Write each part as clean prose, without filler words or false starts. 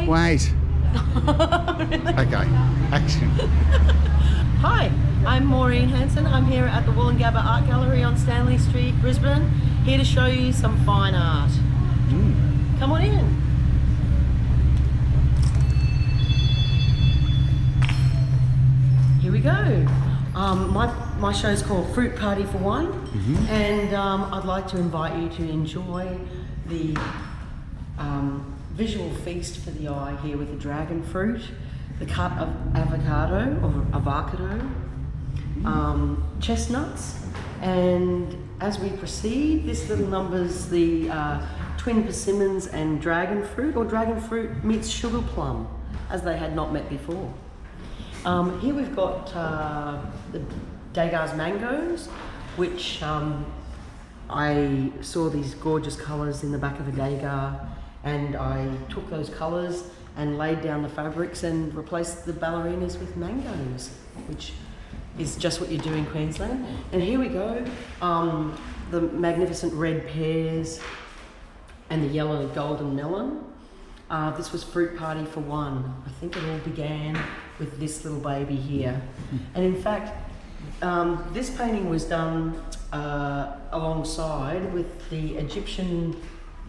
Wait. Really? Okay, action. Hi, I'm Maureen Hansen. I'm here at the Wollongabba Art Gallery on Stanley Street, Brisbane, here to show you some fine art. Come on in. Here we go. My show's called Fruit Party for One, and I'd like to invite you to enjoy the visual feast for the eye here with the dragon fruit, the cut of avocado, chestnuts, and as we proceed, this little number's the twin persimmons and dragon fruit, or dragon fruit meets sugar plum, as they had not met before. Here we've got the Degas mangoes, which I saw these gorgeous colours in the back of a Degas, and I took those colours and laid down the fabrics and replaced the ballerinas with mangoes, which is just what you do in Queensland. And here we go, the magnificent red pears and the yellow golden melon. This was Fruit Party for One. I think it all began with this little baby here. And in fact, this painting was done alongside with the Egyptian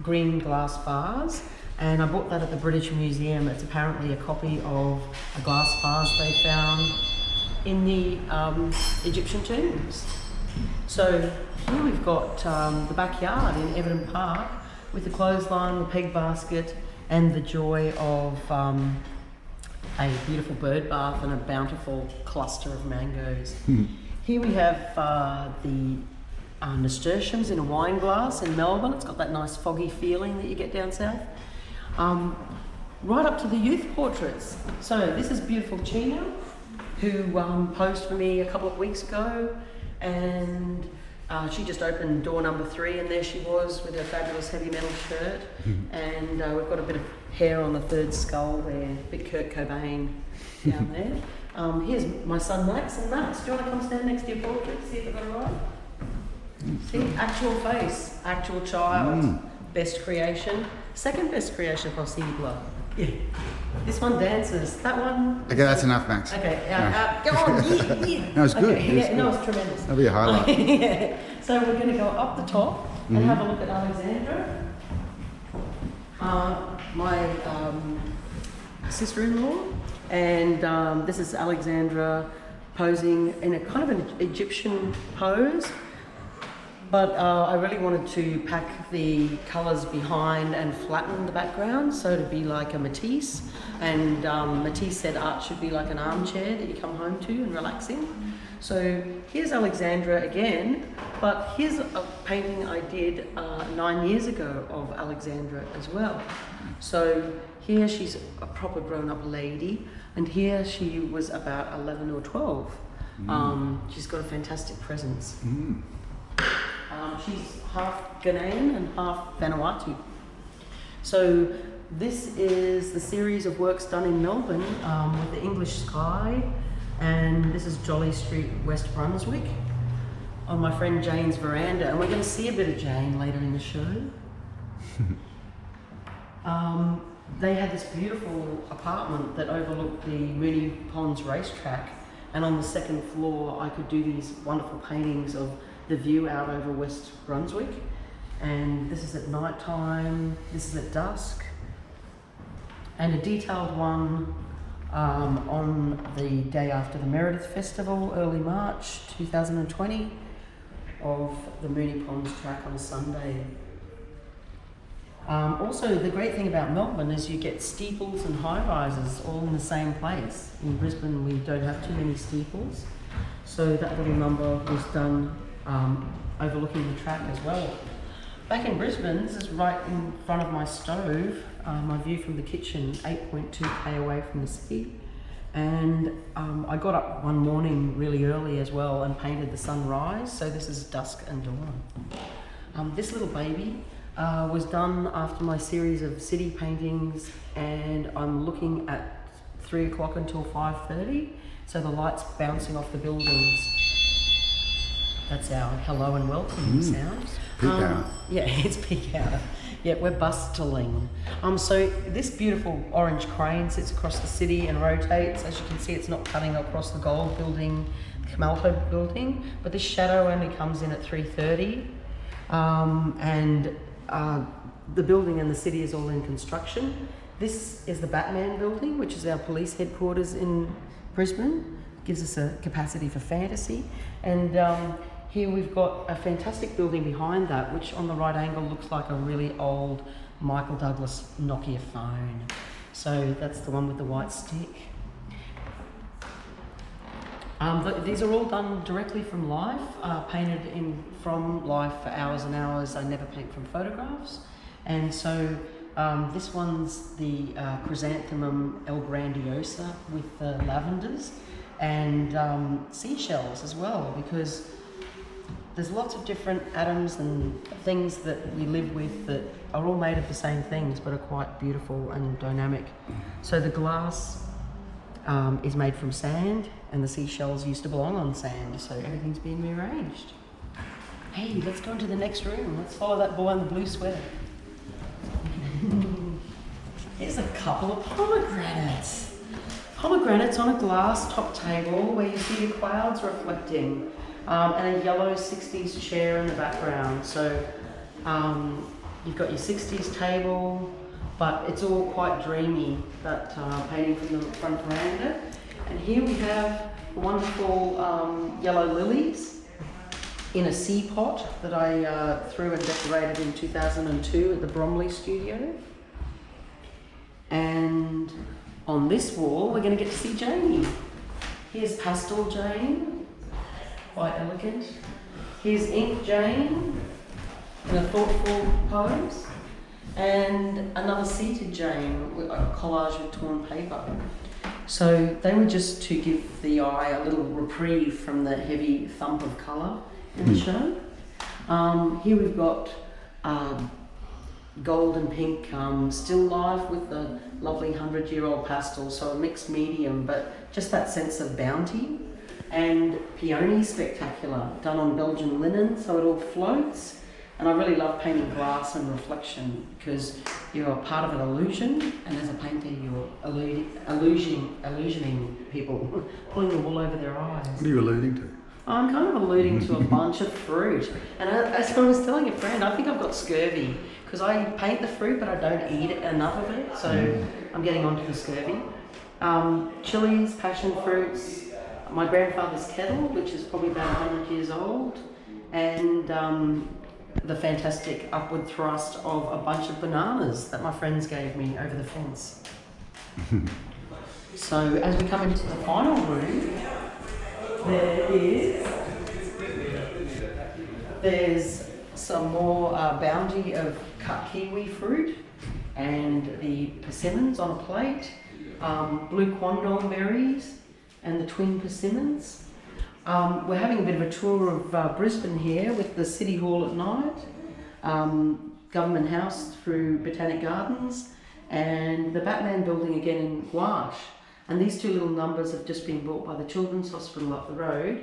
green glass vase, and I bought that at the British Museum. It's apparently a copy of a glass vase they found in the Egyptian tombs. So here we've got the backyard in Everton Park with the clothesline, the peg basket, and the joy of a beautiful bird bath and a bountiful cluster of mangoes. Here we have the nasturtiums in a wine glass in Melbourne. It's got that nice foggy feeling that you get down south. Right up to the youth portraits. So this is beautiful Chino, who posed for me a couple of weeks ago, and she just opened door number 3, and there she was with her fabulous heavy metal shirt. And we've got a bit of hair on the third skull there, a bit Kurt Cobain down there. Here's my son Max, and Max, do you want to come stand next to your portrait, see if I got it right? See, actual face, actual child, best creation, second best creation possible. Yeah. This one dances, that one. Okay, that's enough, Max. Okay, go on, yeah. No, it's good. Okay, It's good. no, it's tremendous. That'll be a highlight. Yeah. So we're going to go up the top and have a look at Alexandra, my sister-in-law, and this is Alexandra posing in a kind of an Egyptian pose. But I really wanted to pack the colours behind and flatten the background, so to be like a Matisse. And Matisse said art should be like an armchair that you come home to and relax in. So here's Alexandra again, but here's a painting I did 9 years ago of Alexandra as well. So here she's a proper grown-up lady, and here she was about 11 or 12. She's got a fantastic presence. She's half Ghanaian and half Vanuatu. So this is the series of works done in Melbourne with the English sky, and this is Jolly Street, West Brunswick, on my friend Jane's veranda, and we're going to see a bit of Jane later in the show. They had this beautiful apartment that overlooked the Moonee Ponds racetrack, and on the second floor I could do these wonderful paintings of the view out over West Brunswick. And this is at night time, this is at dusk, and a detailed one on the day after the Meredith Festival, early March 2020, of the Moonee Ponds track on a Sunday. Also, the great thing about Melbourne is you get steeples and high-rises all in the same place. In Brisbane we don't have too many steeples, so that little number was done overlooking the track as well. Back in Brisbane, this is right in front of my stove, my view from the kitchen, 8.2k away from the sea. And I got up one morning really early as well and painted the sunrise, so this is dusk and dawn. This little baby was done after my series of city paintings, and I'm looking at 3 o'clock until 5:30, so the light's bouncing off the buildings. That's our hello and welcome sound. Peak hour. Yeah, it's peak hour. Yeah, we're bustling. So this beautiful orange crane sits across the city and rotates. As you can see, it's not cutting across the gold building, the Camalto building, but this shadow only comes in at 3:30. The building and the city is all in construction. This is the Batman building, which is our police headquarters in Brisbane. Gives us a capacity for fantasy. And here we've got a fantastic building behind that, which on the right angle looks like a really old Michael Douglas Nokia phone. So that's the one with the white stick. These are all done directly from life, painted from life for hours and hours. I never paint from photographs. And so this one's the Chrysanthemum El Grandiosa with the lavenders and seashells as well, because there's lots of different atoms and things that we live with that are all made of the same things but are quite beautiful and dynamic. So the glass is made from sand, and the seashells used to belong on sand, so everything's been rearranged. Hey, let's go into the next room. Let's follow that boy in the blue sweater. Here's a couple of pomegranates. Pomegranates on a glass top table where you see the clouds reflecting, and a yellow 60s chair in the background. So you've got your 60s table, but it's all quite dreamy, that painting from the front veranda. And here we have wonderful yellow lilies in a sea pot that I threw and decorated in 2002 at the Bromley studio. And on this wall, we're going to get to see Jamie. Here's Pastel Jane, quite elegant. Here's Ink Jane in a thoughtful pose. And another seated Jane with a collage with torn paper. So they were just to give the eye a little reprieve from the heavy thump of colour in the show. Here we've got gold and pink still life with the lovely 100-year-old pastel, so a mixed medium, but just that sense of bounty. And peony spectacular, done on Belgian linen, so it all floats. And I really love painting glass and reflection because you're part of an illusion, and as a painter you're illusioning people, pulling the wool over their eyes. What are you alluding to? I'm kind of alluding to a bunch of fruit. And as I was telling a friend, I think I've got scurvy because I paint the fruit but I don't eat enough of it, so I'm getting onto the scurvy. Chilies, passion fruits, my grandfather's kettle, which is probably about 100 years old, and the fantastic upward thrust of a bunch of bananas that my friends gave me over the fence. So as we come into the final room, there's some more bounty of cut kiwi fruit and the persimmons on a plate, blue quandong berries and the twin persimmons. We're having a bit of a tour of Brisbane here with the City Hall at night, Government House through Botanic Gardens, and the Batman building again in Gouache. And these two little numbers have just been bought by the Children's Hospital up the road.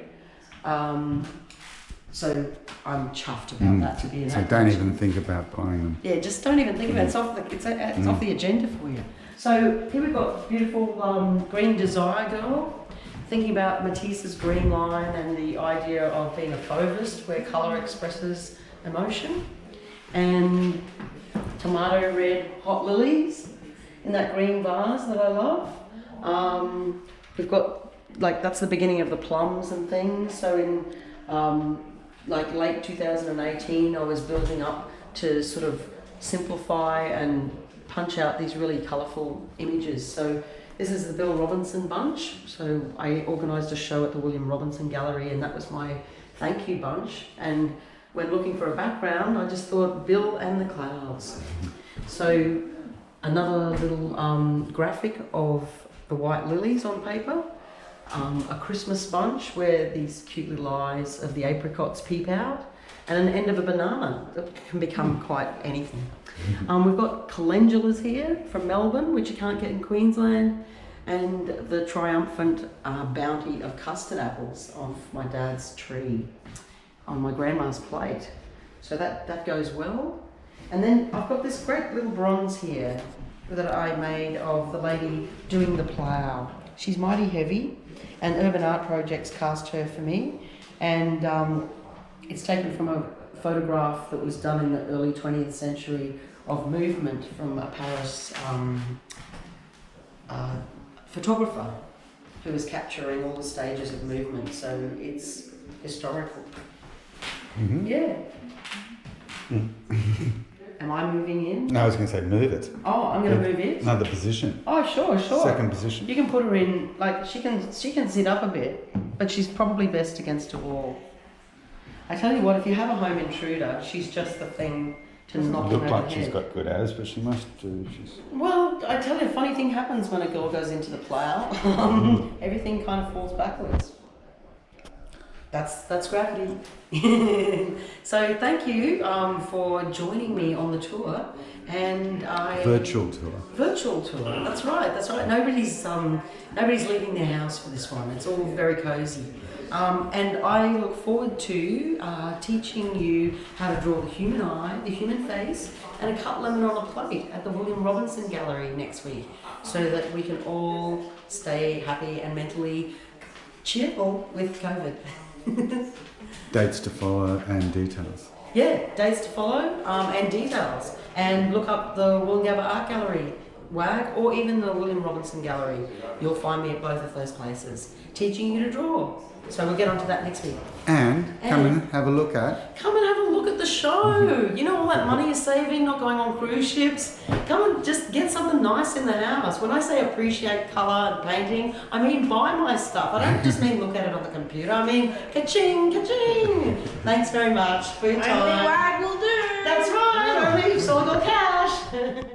So I'm chuffed about that to be in So that don't collection. even think about buying them. Yeah, just don't even think about it. It's off the agenda for you. So here we've got beautiful green desire girl. Thinking about Matisse's green line and the idea of being a fauvist where colour expresses emotion. And tomato red hot lilies in that green vase that I love. We've got, that's the beginning of the plums and things. So in late 2018, I was building up to sort of simplify and punch out these really colourful images. So this is the Bill Robinson bunch. So I organised a show at the William Robinson Gallery, and that was my thank you bunch. And when looking for a background, I just thought Bill and the clouds. So another little graphic of the white lilies on paper, a Christmas bunch where these cute little eyes of the apricots peep out, and an end of a banana that can become quite anything. We've got calendulas here from Melbourne, which you can't get in Queensland, and the triumphant bounty of custard apples off my dad's tree on my grandma's plate. So that goes well. And then I've got this great little bronze here that I made of the lady doing the plough. She's mighty heavy, and Urban Art Projects cast her for me. And it's taken from a photograph that was done in the early 20th century of movement from a Paris photographer who was capturing all the stages of movement. So it's historical. Mm-hmm. Yeah. Am I moving in? No, I was going to say move it. Oh, I'm going to move it? Another position. Oh, sure. Second position. You can put her in, like, she can sit up a bit, but she's probably best against a wall. I tell you what, if you have a home intruder, she's just the thing to knock on Look her like head. she's got good abs, but she must do. Well, I tell you, a funny thing happens when a girl goes into the plough. Everything kind of falls backwards. That's gravity. So thank you for joining me on the tour, and Virtual tour. Virtual tour. That's right. Nobody's leaving their house for this one. It's all very cozy. And I look forward to teaching you how to draw the human eye, the human face, and a cut lemon on a plate at the William Robinson Gallery next week, so that we can all stay happy and mentally cheerful with COVID. Dates to follow and details. Yeah, dates to follow and details. And look up the Wollongabba Art Gallery, WAG, or even the William Robinson Gallery. You'll find me at both of those places, teaching you to draw. So we'll get onto that next week. And come and have a look at. Come and have a look at the show. You know all that money you're saving, not going on cruise ships. Come and just get something nice in the house. When I say appreciate colour and painting, I mean buy my stuff. I don't just mean look at it on the computer. I mean ka-ching, ka-ching. Thanks very much for your time. Only WAG will do. That's right. Only you've still got cash.